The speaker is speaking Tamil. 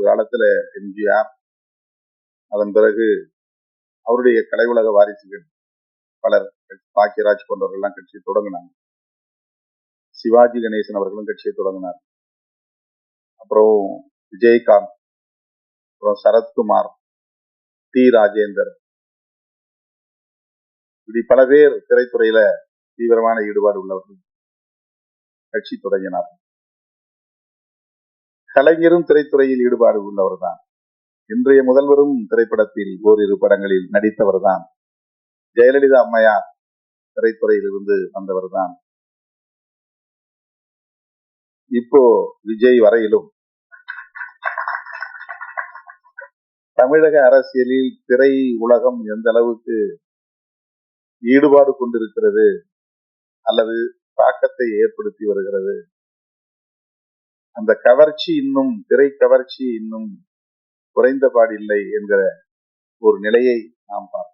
காலத்துல எம்ஜிஆர், அதன் பிறகு அவருடைய கலை உலக வாரிசுகள் பலர், பாக்கியராஜ் போன்றவர்கள் எல்லாம் கட்சியை தொடங்கினாங்க. சிவாஜி கணேசன் அவர்களும் கட்சியை தொடங்கினார். அப்புறம் விஜயகாந்த், அப்புறம் சரத்குமார், டி ராஜேந்தர், இப்படி பல பேர் திரைத்துறையில தீவிரமான ஈடுபாடு உள்ளவர்கள் கட்சி தொடங்கினார். கலைஞரும் திரைத்துறையில் ஈடுபாடு உள்ளவர் தான். இன்றைய முதல்வரும் திரைப்படத்தில் ஓரிரு படங்களில் நடித்தவர் தான். ஜெயலலிதா அம்மையார் திரைத்துறையில் இருந்து வந்தவர் தான். இப்போ விஜய் வரையிலும் தமிழக அரசியலில் திரை உலகம் எந்த அளவுக்கு ஈடுபாடு கொண்டிருக்கிறது அல்லது தாக்கத்தை ஏற்படுத்தி வருகிறது, அந்த கவர்ச்சி இன்னும், திரை கவர்ச்சி இன்னும் குறைந்தபாடில்லை என்கிற ஒரு நிலையை நாம் பார்க்கிறோம்.